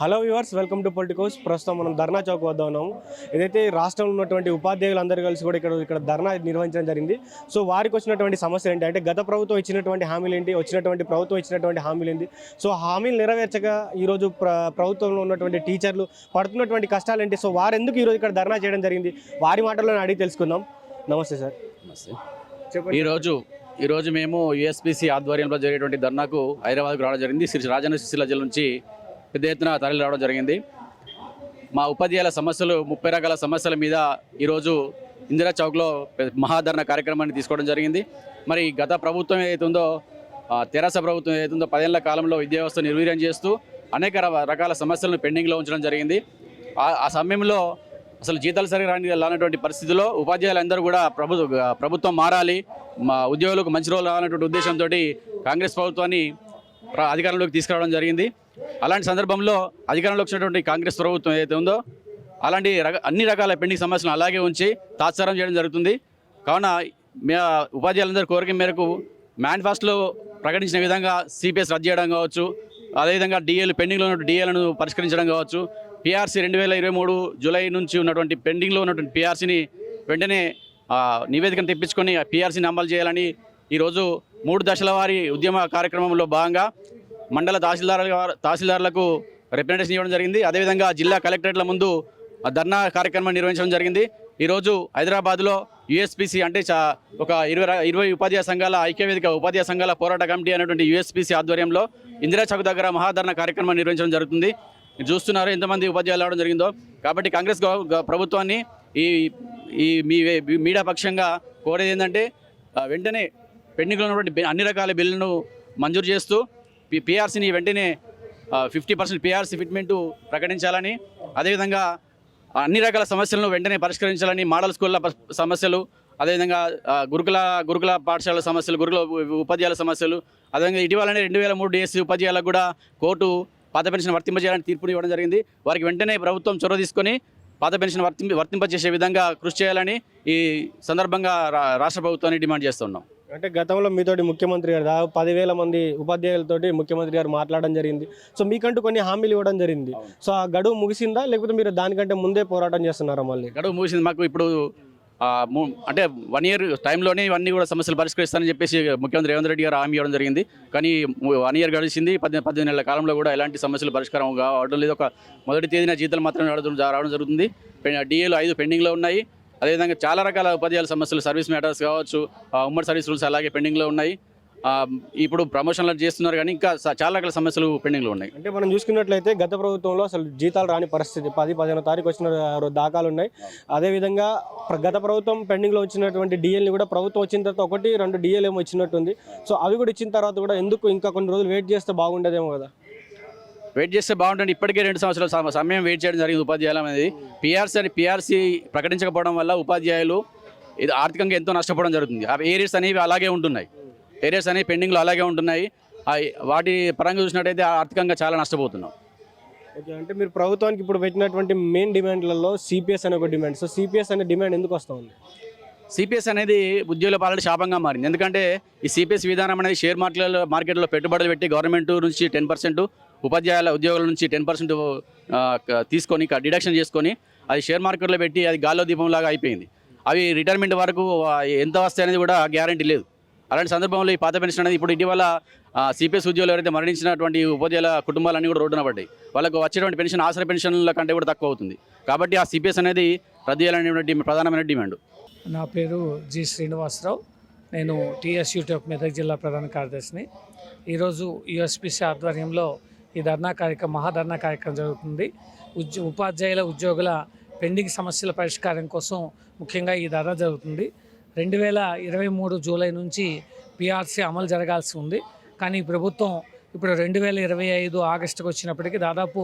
Hello viewers, welcome to Politicos. ప్రస్తుతం మనం ధర్నా చౌక్ వద్ద ఉన్నాము. ఏదైతే రాష్ట్రంలో ఉన్నటువంటి ఉపాధ్యాయులందరూ కలిసి కూడా ఇక్కడ ధర్నా నిర్వహించడం జరిగింది. సో వారికి వచ్చినటువంటి సమస్య ఏంటి అంటే, గత ప్రభుత్వం ఇచ్చినటువంటి హామీలు ఏంటి, ప్రభుత్వం ఇచ్చినటువంటి హామీలు ఏంటి, సో హామీలు నెరవేర్చగా ఈరోజు ప్రభుత్వంలో ఉన్నటువంటి టీచర్లు పడుతున్నటువంటి కష్టాలు ఏంటి, సో వారు ఎందుకు ఈరోజు ఇక్కడ ధర్నా చేయడం జరిగింది, వారి మాటల్లో అడిగి తెలుసుకుందాం. నమస్తే సార్. నమస్తే. ఈరోజు మేము యూఎస్పీసీ ఆధ్వర్యంలో జరిగేటువంటి ధర్నాకు హైదరాబాద్కు రావడం జరిగింది. రాజన్న సిరిసిల్ల జిల్లా నుంచి పెద్ద ఎత్తున తరలి రావడం జరిగింది. మా ఉపాధ్యాయుల సమస్యలు 30 రకాల సమస్యల మీద ఈరోజు ఇందిరా చౌక్లో మహాధరణ కార్యక్రమాన్ని తీసుకోవడం జరిగింది. మరి గత ప్రభుత్వం ఏదైతుందో, తెరాస ప్రభుత్వం ఏదైతుందో 10 ఏళ్ల కాలంలో విద్యా వ్యవస్థ నిర్వీర్యం చేస్తూ అనేక రకాల సమస్యలను పెండింగ్లో ఉంచడం జరిగింది. ఆ సమయంలో అసలు జీతాలు సరిగా రానటువంటి పరిస్థితిలో ఉపాధ్యాయులందరూ కూడా ప్రభుత్వం మారాలి, మా ఉద్యోగులకు మంచి రోజులు రావాలనేటువంటి ఉద్దేశంతో కాంగ్రెస్ ప్రభుత్వాన్ని అధికారంలోకి తీసుకురావడం జరిగింది. అలాంటి సందర్భంలో అధికారంలోకి వచ్చినటువంటి కాంగ్రెస్ ప్రభుత్వం ఏదైతే ఉందో అలాంటి అన్ని రకాల పెండింగ్ సమస్యలను అలాగే ఉంచి తాత్సారం చేయడం జరుగుతుంది. కావున ఉపాధ్యాయులందరూ కోరిక మేరకు మేనిఫెస్టోలో ప్రకటించిన విధంగా సిపిఎస్ రద్దు చేయడం కావచ్చు, అదేవిధంగా పెండింగ్లో ఉన్న డిఏలను పరిష్కరించడం కావచ్చు, పిఆర్సీ 2023 జూలై నుంచి ఉన్నటువంటి పెండింగ్లో ఉన్నటువంటి పిఆర్సీని వెంటనే నివేదికను తెప్పించుకొని పిఆర్సీని అమలు చేయాలని ఈరోజు 3 దశల వారి ఉద్యమ కార్యక్రమంలో భాగంగా మండల తహసీల్దారులకు రిప్రజెంటేషన్ ఇవ్వడం జరిగింది. అదేవిధంగా జిల్లా కలెక్టరేట్ల ముందు ధర్నా కార్యక్రమం నిర్వహించడం జరిగింది. ఈరోజు హైదరాబాద్లో యూఎస్పీసీ అంటే ఒక 20 ఉపాధ్యాయ సంఘాల ఐక్యవేదిక ఉపాధ్యాయ సంఘాల పోరాట కమిటీ అనేటువంటి యూఎస్పీసీ ఆధ్వర్యంలో ఇందిరా చౌక్ దగ్గర మహాధరణ కార్యక్రమం నిర్వహించడం జరుగుతుంది. చూస్తున్నారు ఎంతమంది ఉపాధ్యాయులు రావడం జరిగిందో. కాబట్టి కాంగ్రెస్ ప్రభుత్వాన్ని ఈ మీడియా పక్షంగా కోరేది ఏంటంటే, వెంటనే పెండింగ్లో ఉన్నటువంటి అన్ని రకాల బిల్లులను మంజూరు చేస్తూ పిఆర్సీని వెంటనే 50% పిఆర్సీ ఫిట్మెంటు ప్రకటించాలని, అదేవిధంగా అన్ని రకాల సమస్యలను వెంటనే పరిష్కరించాలని, మోడల్ స్కూళ్ళ సమస్యలు, అదేవిధంగా గురుకుల పాఠశాల సమస్యలు, గురుకుల ఉపాధ్యాయుల సమస్యలు, అదేవిధంగా ఇటీవలనే 2003 డిఎస్సీ ఉపాధ్యాయులకు కూడా కోర్టు పాత పెన్షన్ వర్తింపజేయాలని తీర్పుని ఇవ్వడం జరిగింది. వారికి వెంటనే ప్రభుత్వం చొరవ తీసుకొని పాత పెన్షన్ వర్తింపజేసే విధంగా కృషి చేయాలని ఈ సందర్భంగా రాష్ట్ర ప్రభుత్వాన్ని డిమాండ్ చేస్తున్నాం. అంటే గతంలో మీతోటి ముఖ్యమంత్రి గారు 10,000 మంది ఉపాధ్యాయులతోటి ముఖ్యమంత్రి గారు మాట్లాడడం జరిగింది. సో మీకంటూ కొన్ని హామీలు ఇవ్వడం జరిగింది. సో ఆ గడువు ముగిసిందా, లేకపోతే మీరు దానికంటే ముందే పోరాటం చేస్తున్నారా? మళ్ళీ గడువు ముగిసింది. మాకు ఇప్పుడు అంటే 1 ఇయర్ టైంలోనే ఇవన్నీ కూడా సమస్యలు పరిష్కరిస్తానని చెప్పేసి ముఖ్యమంత్రి రేవంత్ రెడ్డి గారు హామీ ఇవ్వడం జరిగింది. కానీ 1 ఇయర్ గడిచింది. 18 నెలల కాలంలో కూడా ఎలాంటి సమస్యలు పరిష్కారం కావడం లేదు. ఒక మొదటి తేదీన జీతాలు మాత్రమే రావడం జరుగుతుంది. డిఏలు 5 పెండింగ్లో ఉన్నాయి. అదేవిధంగా చాలా రకాల ఉపాధ్యాయుల సమస్యలు, సర్వీస్ మ్యాటర్స్ కావచ్చు, ఉమ్మడి సర్వీస్ రూల్స్ అలాగే పెండింగ్లో ఉన్నాయి. ఇప్పుడు ప్రమోషన్లు చేస్తున్నారు, కానీ ఇంకా చాలా రకాల సమస్యలు పెండింగ్లో ఉన్నాయి. అంటే మనం చూసుకున్నట్లయితే గత ప్రభుత్వంలో అసలు జీతాలు రాని పరిస్థితి 10-15వ తారీఖు వచ్చిన దాఖలు ఉన్నాయి. అదేవిధంగా గత ప్రభుత్వం పెండింగ్లో వచ్చినటువంటి డిఎల్ని కూడా ప్రభుత్వం వచ్చిన తర్వాత 1-2 డిఎల్ ఏమో ఇచ్చినట్టుంది. సో అవి కూడా ఇచ్చిన తర్వాత కూడా ఎందుకు ఇంకా కొన్ని రోజులు వెయిట్ చేస్తే బాగుండేదేమో కదా? వెయిట్ చేస్తే బాగుంటుంది. ఇప్పటికే 2 సంవత్సరాల సమయం వెయిట్ చేయడం జరిగింది ఉపాధ్యాయులు అనేది. పిఆర్సీ ప్రకటించకపోవడం వల్ల ఉపాధ్యాయులు ఇది ఆర్థికంగా ఎంతో నష్టపోవడం జరుగుతుంది. ఏరియర్స్ అనేవి అలాగే ఉంటున్నాయి. ఏరియర్స్ అనేవి పెండింగ్లో అలాగే ఉంటున్నాయి. వాటి పరంగా చూసినట్టయితే ఆర్థికంగా చాలా నష్టపోతున్నాం. ఓకే, అంటే మీరు ప్రభుత్వానికి ఇప్పుడు పెట్టినటువంటి మెయిన్ డిమాండ్లలో సిపిఎస్ అనే ఒక డిమాండ్. సో సిపిఎస్ అనే డిమాండ్ ఎందుకు వస్తూ ఉంది? సిపిఎస్ అనేది ఉద్యోగుల పాలన శాపంగా మారింది. ఎందుకంటే ఈ సిపిఎస్ విధానం అనేది షేర్ మార్కెట్లో పెట్టుబడులు పెట్టి గవర్నమెంట్ నుంచి 10%, ఉద్యోగుల నుంచి 10% తీసుకొని డిడక్షన్ చేసుకొని అది షేర్ మార్కెట్లో పెట్టి అది గాల్లో దీపంలాగా అయిపోయింది. అవి రిటైర్మెంట్ వరకు ఎంత వస్తాయి అనేది కూడా గ్యారంటీ లేదు. అలాంటి సందర్భంలో ఈ పాత పెన్షన్ అనేది ఇప్పుడు ఇటీవల సిపిఎస్ ఉద్యోగులు ఎవరైతే మరణించినటువంటి ఉపాధ్యాయుల కుటుంబాలన్నీ కూడా రోడ్డున పడ్డాయి. వాళ్ళకు వచ్చేటువంటి పెన్షన్ ఆసరా పెన్షన్ల కంటే కూడా తక్కువ అవుతుంది. కాబట్టి ఆ సిపిఎస్ అనేది రద్దు చేయాలనేటువంటి ప్రధానమైన డిమాండ్. నా పేరు జి శ్రీనివాసరావు. నేను టీఎస్యూటీఎఫ్ మెదక్ జిల్లా ప్రధాన కార్యదర్శిని. ఈరోజు యూఎస్పీసీ ఆధ్వర్యంలో ఈ మహాధర్నా కార్యక్రమం జరుగుతుంది. ఉపాధ్యాయుల ఉద్యోగుల పెండింగ్ సమస్యల పరిష్కారం కోసం ముఖ్యంగా ఈ ధర్నా జరుగుతుంది. 2023 జూలై నుంచి పిఆర్సీ అమలు జరగాల్సి ఉంది. కానీ ప్రభుత్వం ఇప్పుడు 2025 ఆగస్టుకు వచ్చినప్పటికీ దాదాపు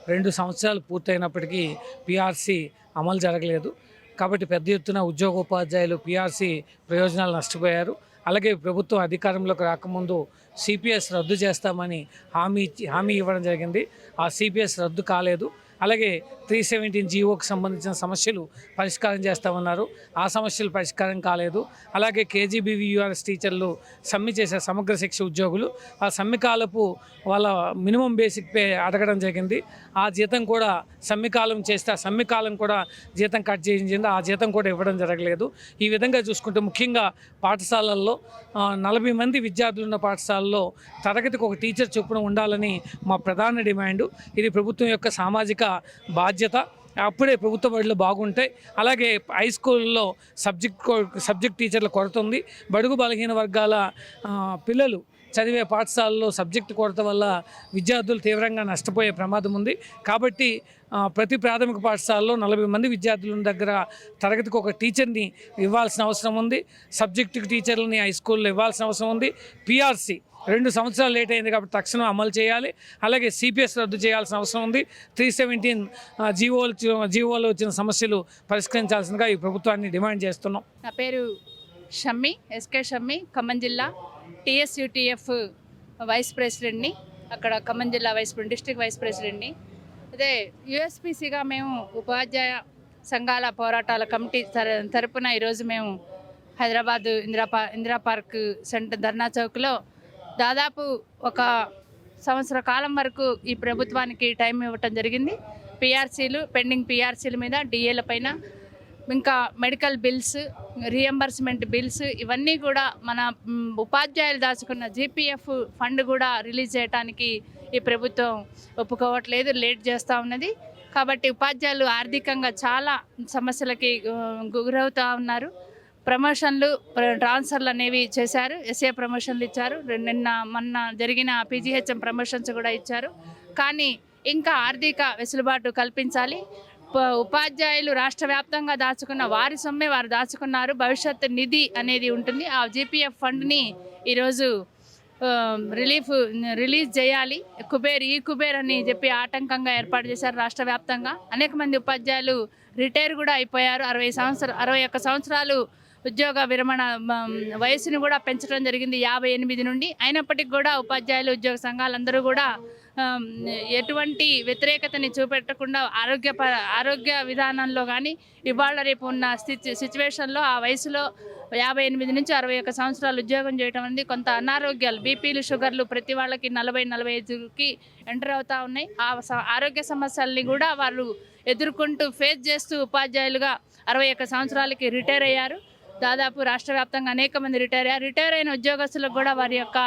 2 సంవత్సరాలు పూర్తయినప్పటికీ పిఆర్సీ అమలు జరగలేదు. కాబట్టి పెద్ద ఎత్తున ఉద్యోగోపాధ్యాయులు పిఆర్సీ ప్రయోజనాలు నష్టపోయారు. అలాగే ప్రభుత్వం అధికారంలోకి రాకముందు సిపిఎస్ రద్దు చేస్తామని హామీ ఇవ్వడం జరిగింది. ఆ సిపిఎస్ రద్దు కాలేదు. అలాగే 317 జీవోకి సంబంధించిన సమస్యలు పరిష్కారం చేస్తామన్నారు. ఆ సమస్యలు పరిష్కారం కాలేదు. అలాగే కేజీబీవీయూఆర్ఎస్ టీచర్లు సమ్మె చేసే సమగ్ర శిక్ష ఉద్యోగులు ఆ సమ్మె కాలపు వాళ్ళ మినిమం బేసిక్ పే అడగడం జరిగింది. ఆ జీతం కూడా సమ్మె కాలం చేస్తే ఆ సమ్మె కాలం కూడా జీతం కట్ చేయించింది. ఆ జీతం కూడా ఇవ్వడం జరగలేదు. ఈ విధంగా చూసుకుంటే ముఖ్యంగా పాఠశాలల్లో 40 మంది విద్యార్థులు ఉన్న పాఠశాలలో తరగతికి ఒక టీచర్ చొప్పున ఉండాలని మా ప్రధాన డిమాండు. ఇది ప్రభుత్వం యొక్క సామాజిక బాధ్యత. అప్పుడే ప్రభుత్వ బడులు బాగుంటాయి. అలాగే హై స్కూల్లో సబ్జెక్ట్ టీచర్ల కొరత ఉంది. బడుగు బలహీన వర్గాల పిల్లలు చదివే పాఠశాలలో సబ్జెక్టు కొరత వల్ల విద్యార్థులు తీవ్రంగా నష్టపోయే ప్రమాదం ఉంది. కాబట్టి ప్రతి ప్రాథమిక పాఠశాలలో 40 మంది విద్యార్థుల దగ్గర తరగతికి ఒక టీచర్ని ఇవ్వాల్సిన అవసరం ఉంది. సబ్జెక్టు టీచర్లని హై స్కూల్లో ఇవ్వాల్సిన అవసరం ఉంది. పిఆర్సీ 2 సంవత్సరాలు లేట్ అయింది కాబట్టి తక్షణం అమలు చేయాలి. అలాగే సిపిఎస్ రద్దు చేయాల్సిన అవసరం ఉంది. 317 జీవోలో వచ్చిన సమస్యలు పరిష్కరించాల్సిందిగా ఈ ప్రభుత్వాన్ని డిమాండ్ చేస్తున్నాం. నా పేరు షమ్మి, ఎస్కే షమ్మి, ఖమ్మం జిల్లా టీఎస్యూటీఎఫ్ వైస్ ప్రెసిడెంట్ని. అక్కడ ఖమ్మం జిల్లా డిస్ట్రిక్ట్ వైస్ ప్రెసిడెంట్ని. అదే యూఎస్పీసీగా మేము ఉపాధ్యాయ సంఘాల పోరాటాల కమిటీ తరపున ఈరోజు మేము హైదరాబాద్ ఇందిరా పార్క్ సెంటర్ ధర్నా చౌక్లో దాదాపు ఒక సంవత్సర కాలం వరకు ఈ ప్రభుత్వానికి టైం ఇవ్వటం జరిగింది. పెండింగ్ పిఆర్సీల మీద, డిఏల పైన, ఇంకా మెడికల్ బిల్స్, రీఎంబర్స్మెంట్ బిల్స్, ఇవన్నీ కూడా మన ఉపాధ్యాయులు దాచుకున్న జీపీఎఫ్ ఫండ్ కూడా రిలీజ్ చేయడానికి ఈ ప్రభుత్వం ఒప్పుకోవట్లేదు, లేట్ చేస్తూ ఉన్నది. కాబట్టి ఉపాధ్యాయులు ఆర్థికంగా చాలా సమస్యలకి గురవుతూ ఉన్నారు. ప్రమోషన్లు, ట్రాన్స్ఫర్లు అనేవి చేశారు. ఎస్ఏ ప్రమోషన్లు ఇచ్చారు. మొన్న జరిగిన పీజీహెచ్ఎం ప్రమోషన్స్ కూడా ఇచ్చారు. కానీ ఇంకా ఆర్థిక వెసులుబాటు కల్పించాలి. ఉపాధ్యాయులు రాష్ట్ర వ్యాప్తంగా దాచుకున్న వారి సొమ్మే వారు దాచుకున్నారు. భవిష్యత్ నిధి అనేది ఉంటుంది. ఆ జీపీఎఫ్ ఫండ్ని ఈరోజు రిలీజ్ చేయాలి. కుబేర్ అని చెప్పి ఆటంకంగా ఏర్పాటు చేశారు రాష్ట్ర వ్యాప్తంగా. అనేక మంది ఉపాధ్యాయులు రిటైర్ కూడా అయిపోయారు. 61 సంవత్సరాలు ఉద్యోగ విరమణ వయసుని కూడా పెంచడం జరిగింది 58 నుండి. అయినప్పటికీ కూడా ఉపాధ్యాయులు, ఉద్యోగ సంఘాలందరూ కూడా ఎటువంటి వ్యతిరేకతని చూపెట్టకుండా ఆరోగ్య విధానంలో కానీ ఇవాళ రేపు ఉన్న సిచ్యువేషన్లో ఆ వయసులో 58 నుంచి 61 సంవత్సరాలు ఉద్యోగం చేయడం అనేది కొంత అనారోగ్యాలు, బీపీలు, షుగర్లు ప్రతి వాళ్ళకి 40-45కి ఎంటర్ అవుతూ ఉన్నాయి. ఆ ఆరోగ్య సమస్యల్ని కూడా వాళ్ళు ఎదుర్కొంటూ ఫేస్ చేస్తూ ఉపాధ్యాయులుగా 61 సంవత్సరాలకి రిటైర్ అయ్యారు. దాదాపు రాష్ట్ర వ్యాప్తంగా అనేక మంది రిటైర్ అయిన ఉద్యోగస్తులకు కూడా వారి యొక్క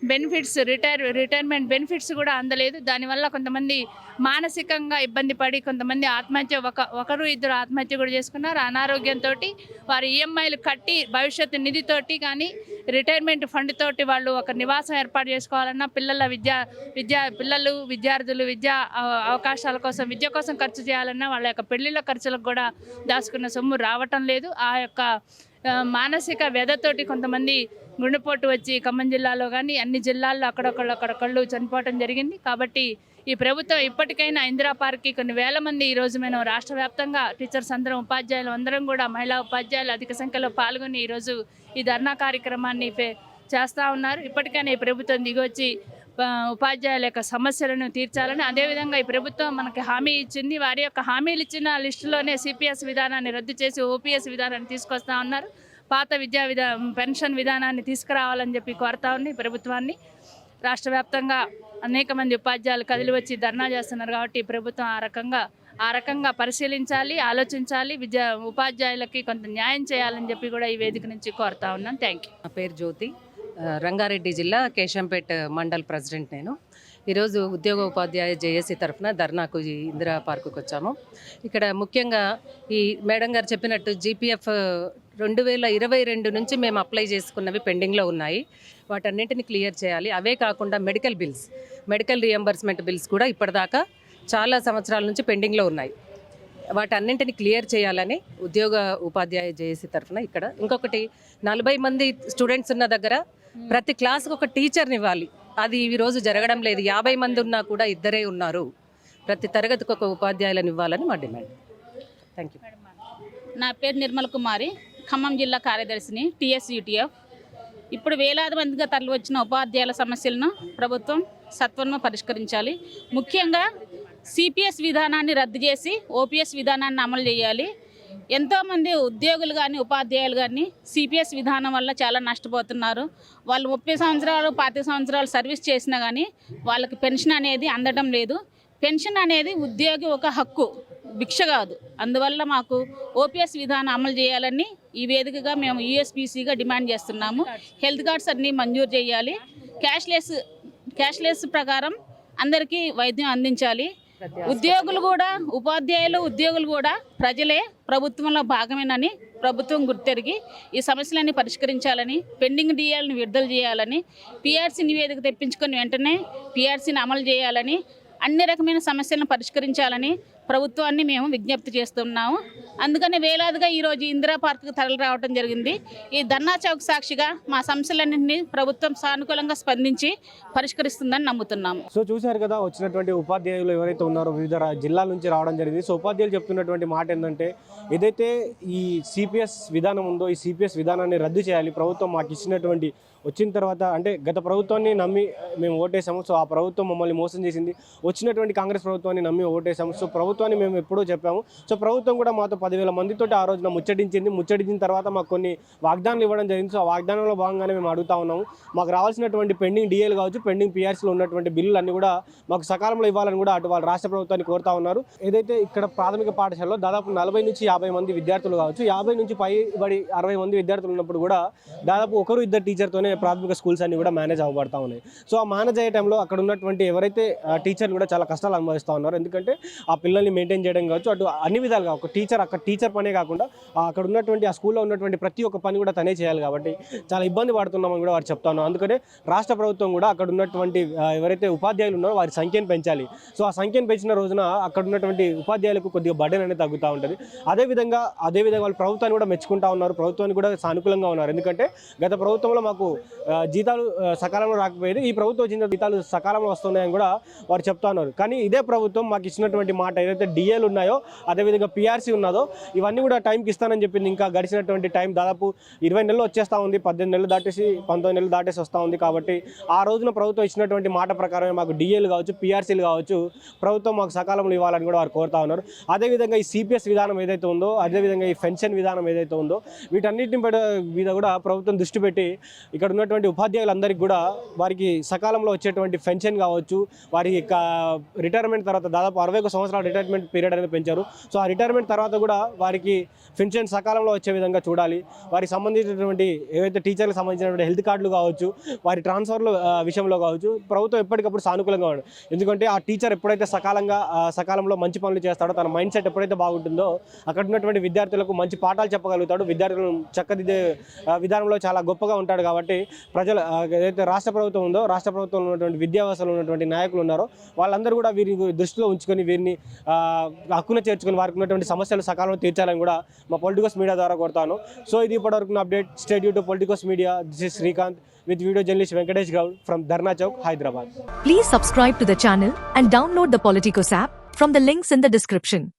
బెనిఫిట్స్, రిటైర్మెంట్ బెనిఫిట్స్ కూడా అందలేదు. దానివల్ల కొంతమంది మానసికంగా ఇబ్బంది పడి కొంతమంది ఒకరు ఇద్దరు ఆత్మహత్య కూడా చేసుకున్నారు. అనారోగ్యంతో వారి ఈఎంఐలు కట్టి భవిష్యత్తు నిధితోటి కానీ రిటైర్మెంట్ ఫండ్ తోటి వాళ్ళు ఒక నివాసం ఏర్పాటు చేసుకోవాలన్నా, విద్యార్థులు విద్యా అవకాశాల కోసం, విద్య కోసం ఖర్చు చేయాలన్నా వాళ్ళ యొక్క పెళ్లిళ్ళ ఖర్చులకు కూడా దాచుకున్న సొమ్ము రావటం లేదు. ఆ యొక్క మానసిక వ్యధతోటి కొంతమంది గుండెపోటు వచ్చి ఖమ్మం జిల్లాలో కానీ అన్ని జిల్లాల్లో అక్కడొకళ్ళు చనిపోవటం జరిగింది. కాబట్టి ఈ ప్రభుత్వం ఇప్పటికైనా ఇందిరా పార్క్కి కొన్ని వేల మంది ఈరోజు మేము రాష్ట్ర వ్యాప్తంగా టీచర్స్ అందరం, ఉపాధ్యాయులు అందరం కూడా, మహిళా ఉపాధ్యాయులు అధిక సంఖ్యలో పాల్గొని ఈరోజు ఈ ధర్నా కార్యక్రమాన్ని చేస్తూ ఉన్నారు. ఇప్పటికైనా ఈ ప్రభుత్వం దిగొచ్చి ఉపాధ్యాయుల యొక్క సమస్యలను తీర్చాలని, అదేవిధంగా ఈ ప్రభుత్వం మనకి హామీ ఇచ్చింది. వారి యొక్క హామీలు ఇచ్చిన లిస్టులోనే సిపిఎస్ విధానాన్ని రద్దు చేసి ఓపీఎస్ విధానాన్ని తీసుకొస్తా ఉన్నారు. పాత పెన్షన్ విధానాన్ని తీసుకురావాలని చెప్పి కోరుతా ఉంది ప్రభుత్వాన్ని. రాష్ట్ర వ్యాప్తంగా అనేక మంది ఉపాధ్యాయులు కదిలి వచ్చి ధర్నా చేస్తున్నారు. కాబట్టి ప్రభుత్వం ఆ రకంగా పరిశీలించాలి, ఆలోచించాలి. ఉపాధ్యాయులకి కొంత న్యాయం చేయాలని చెప్పి కూడా ఈ వేదిక నుంచి కోరుతా ఉన్నాను. Thank you. నా పేరు జ్యోతి, రంగారెడ్డి జిల్లా కేశంపేట్ మండల్ ప్రెసిడెంట్ నేను. ఈరోజు ఉద్యోగ ఉపాధ్యాయ జేఏసీ తరఫున ధర్నాకు ఇందిరా పార్కుకి వచ్చాము. ఇక్కడ ముఖ్యంగా ఈ మేడం గారు చెప్పినట్టు జీపీఎఫ్ 2022 నుంచి మేము అప్లై చేసుకున్నవి పెండింగ్లో ఉన్నాయి. వాటన్నింటిని క్లియర్ చేయాలి. అవే కాకుండా మెడికల్ రీఎంబర్స్మెంట్ బిల్స్ కూడా ఇప్పటిదాకా చాలా సంవత్సరాల నుంచి పెండింగ్లో ఉన్నాయి. వాటన్నింటిని క్లియర్ చేయాలని ఉద్యోగ ఉపాధ్యాయ జేఏసీ తరఫున ఇక్కడ. ఇంకొకటి, 40 మంది స్టూడెంట్స్ ఉన్న దగ్గర ప్రతి క్లాస్కి ఒక టీచర్ని ఇవ్వాలి. అది ఈరోజు జరగడం లేదు. 50 మంది ఉన్నా కూడా ఇద్దరే ఉన్నారు. ప్రతి తరగతికి ఒక ఉపాధ్యాయులను ఇవ్వాలని మా డిమాండ్. Thank you. నా పేరు నిర్మల్ కుమారి, ఖమ్మం జిల్లా కార్యదర్శిని, టీఎస్యూటీఎఫ్. ఇప్పుడు వేలాది మందిగా తరలి వచ్చిన ఉపాధ్యాయుల సమస్యలను ప్రభుత్వం సత్వరంగా పరిష్కరించాలి. ముఖ్యంగా సిపిఎస్ విధానాన్ని రద్దు చేసి ఓపీఎస్ విధానాన్ని అమలు చేయాలి. ఎంతోమంది ఉద్యోగులు కానీ ఉపాధ్యాయులు కానీ సిపిఎస్ విధానం వల్ల చాలా నష్టపోతున్నారు. వాళ్ళు 30 సంవత్సరాలు 25 సంవత్సరాలు సర్వీస్ చేసినా కానీ వాళ్ళకి పెన్షన్ అనేది అందడం లేదు. పెన్షన్ అనేది ఉద్యోగి ఒక హక్కు, భిక్ష కాదు. అందువల్ల మాకు ఓపీఎస్ విధానం అమలు చేయాలని ఈ వేదికగా మేము యూఎస్పీసీగా డిమాండ్ చేస్తున్నాము. హెల్త్ కార్డ్స్ అన్నీ మంజూరు చేయాలి. క్యాష్లెస్ ప్రకారం అందరికీ వైద్యం అందించాలి. ఉద్యోగులు కూడా ప్రజలే ప్రభుత్వంలో భాగమేనని ప్రభుత్వం గుర్తెరిగి ఈ సమస్యలన్నీ పరిష్కరించాలని, పెండింగ్ డిఏలను విడుదల చేయాలని, పిఆర్సీ నివేదిక తెప్పించుకొని వెంటనే పిఆర్సీని అమలు చేయాలని, అన్ని రకమైన సమస్యలను పరిష్కరించాలని ప్రభుత్వాన్ని మేము విజ్ఞప్తి చేస్తున్నాము. అందుకని వేలాదిగా ఈరోజు ఇందిరా పార్క్కి తరలి రావడం జరిగింది. ఈ ధర్నా చౌక్ సాక్షిగా మా సమస్యలన్నింటినీ ప్రభుత్వం సానుకూలంగా స్పందించి పరిష్కరిస్తుందని నమ్ముతున్నాము. సో చూశారు కదా, వచ్చినటువంటి ఉపాధ్యాయులు ఎవరైతే ఉన్నారో వివిధ జిల్లాల నుంచి రావడం జరిగింది. సో ఉపాధ్యాయులు చెప్తున్నటువంటి మాట ఏంటంటే, ఏదైతే ఈ సిపిఎస్ విధానం ఉందో ఈ సిపిఎస్ విధానాన్ని రద్దు చేయాలి. ప్రభుత్వం మాకు ఇచ్చినటువంటి వచ్చిన తర్వాత అంటే గత ప్రభుత్వాన్ని నమ్మి మేము ఓటేసాము. సో ఆ ప్రభుత్వం మమ్మల్ని మోసం చేసింది. వచ్చినటువంటి కాంగ్రెస్ ప్రభుత్వాన్ని నమ్మి ఓటేసాము. సో ప్రభుత్వాన్ని మేము ఎప్పుడూ చెప్పాము. సో ప్రభుత్వం కూడా మాతో 10,000 మందితో ఆ రోజున ముచ్చటించిన తర్వాత మాకు కొన్ని వాగ్దానాలు ఇవ్వడం జరిగింది. సో ఆ వాగ్దానంలో భాగంగానే మేము అడుగుతా ఉన్నాము. మాకు రావాల్సినటువంటి పెండింగ్ డిఏలు కావచ్చు, పెండింగ్ పిఆర్సీలో ఉన్నటువంటి బిల్లులు అన్నీ కూడా మాకు సకాలంలో ఇవ్వాలని కూడా అటు వాళ్ళు రాష్ట్ర ప్రభుత్వాన్ని కోరుతా ఉన్నారు. ఏదైతే ఇక్కడ ప్రాథమిక పాఠశాలలో దాదాపు 40 నుంచి 50 మంది విద్యార్థులు కావచ్చు, 50 నుంచి పైబడి 60 మంది విద్యార్థులు ఉన్నప్పుడు కూడా దాదాపు 1-2 టీచర్తోనే ప్రాథమిక స్కూల్స్ అన్ని కూడా మేనేజ్ అవ్వబడతా ఉన్నాయి. సో ఆ మేనేజ్ అయ్యే టైంలో అక్కడ ఉన్నటువంటి ఎవరైతే టీచర్లు కూడా చాలా కష్టాలు అనుభవిస్తూ ఉన్నారు. ఎందుకంటే ఆ పిల్లల్ని మెయింటైన్ చేయడం కావచ్చు, అటు అన్ని విధాలుగా ఒక టీచర్ పనే కాకుండా అక్కడ ఉన్నటువంటి ఆ స్కూల్లో ఉన్నటువంటి ప్రతి ఒక్క పని కూడా తనే చేయాలి. కాబట్టి చాలా ఇబ్బంది పడుతున్నామని కూడా వారు చెప్తా ఉన్నారు. అందుకనే రాష్ట్ర ప్రభుత్వం కూడా అక్కడ ఉన్నటువంటి ఎవరైతే ఉపాధ్యాయులు ఉన్నారో వారి సంఖ్యను పెంచాలి. సో ఆ సంఖ్యను పెంచిన రోజున అక్కడ ఉన్నటువంటి ఉపాధ్యాయులకు కొద్దిగా బర్డెన్ అనేది తగ్గుతూ ఉంటుంది. అదేవిధంగా వాళ్ళు ప్రభుత్వాన్ని కూడా మెచ్చుకుంటా ఉన్నారు, ప్రభుత్వానికి కూడా సానుకూలంగా ఉన్నారు. ఎందుకంటే గత ప్రభుత్వంలో మాకు జీతాలు సకాలంలో రాకపోయేది, ఈ ప్రభుత్వం వచ్చిన జీతాలు సకాలంలో వస్తున్నాయని కూడా వారు చెప్తా ఉన్నారు. కానీ ఇదే ప్రభుత్వం మాకు ఇచ్చినటువంటి మాట ఏదైతే డిఏలు ఉన్నాయో, అదేవిధంగా పిఆర్సీ ఉన్నదో ఇవన్నీ కూడా టైంకి ఇస్తానని చెప్పింది. ఇంకా గడిచినటువంటి టైం దాదాపు 20 నెలలు వచ్చేస్తూ ఉంది. 18 నెలలు దాటేసి 19 నెలలు దాటేసి వస్తూ ఉంది. కాబట్టి ఆ రోజున ప్రభుత్వం ఇచ్చినటువంటి మాట ప్రకారమే మాకు డిఏలు కావచ్చు, పిఆర్సీలు కావచ్చు ప్రభుత్వం మాకు సకాలంలో ఇవ్వాలని కూడా వారు కోరుతా ఉన్నారు. అదేవిధంగా ఈ సిపిఎస్ విధానం ఏదైతే ఉందో, అదేవిధంగా ఈ పెన్షన్ విధానం ఏదైతే ఉందో వీటన్నిటిని మీద కూడా ప్రభుత్వం దృష్టి పెట్టి ఇక్కడ ఉన్నటువంటి ఉపాధ్యాయులందరికీ కూడా వారికి సకాలంలో వచ్చేటువంటి పెన్షన్ కావచ్చు, వారి రిటైర్మెంట్ తర్వాత దాదాపు 61 సంవత్సరాల రిటైర్మెంట్ పీరియడ్ అనేది పెంచారు. సో ఆ రిటైర్మెంట్ తర్వాత కూడా వారికి పెన్షన్ సకాలంలో వచ్చే విధంగా చూడాలి. వారికి సంబంధించినటువంటి ఏవైతే టీచర్లకు సంబంధించినటువంటి హెల్త్ కార్డులు కావచ్చు, వారి ట్రాన్స్ఫర్ల విషయంలో కావచ్చు ప్రభుత్వం ఎప్పటికప్పుడు సానుకూలంగా ఉంది. ఎందుకంటే ఆ టీచర్ ఎప్పుడైతే సకాలంలో మంచి పనులు చేస్తాడో, తన మైండ్ సెట్ ఎప్పుడైతే బాగుంటుందో అక్కడ ఉన్నటువంటి విద్యార్థులకు మంచి పాఠాలు చెప్పగలుగుతాడు, విద్యార్థులను చక్కదిద్దే విధానంలో చాలా గొప్పగా ఉంటాడు. కాబట్టి ప్రజలు ఏదైతే రాష్ట్ర ప్రభుత్వం ఉందో, రాష్ట్ర ప్రభుత్వంలో ఉన్నటువంటి విద్యావ్యవస్థలో ఉన్నటువంటి నాయకులు ఉన్నారో వాళ్ళందరూ కూడా వీరిని దృష్టిలో ఉంచుకొని వీరిని హక్కున చేర్చుకొని వారికి ఉన్నటువంటి సమస్యలు సకాలంలో తీర్చాలని కూడా మా పొలిటికోస్ మీడియా ద్వారా కోరుతాను. సో ఇది ఇప్పటివరకు update. Stay tune to Politicos media. This is Srikanth with video journalist Venkatesh Gaud from Dharna Chowk, Hyderabad. Please subscribe to the channel and download the Politicos app from the links in the description.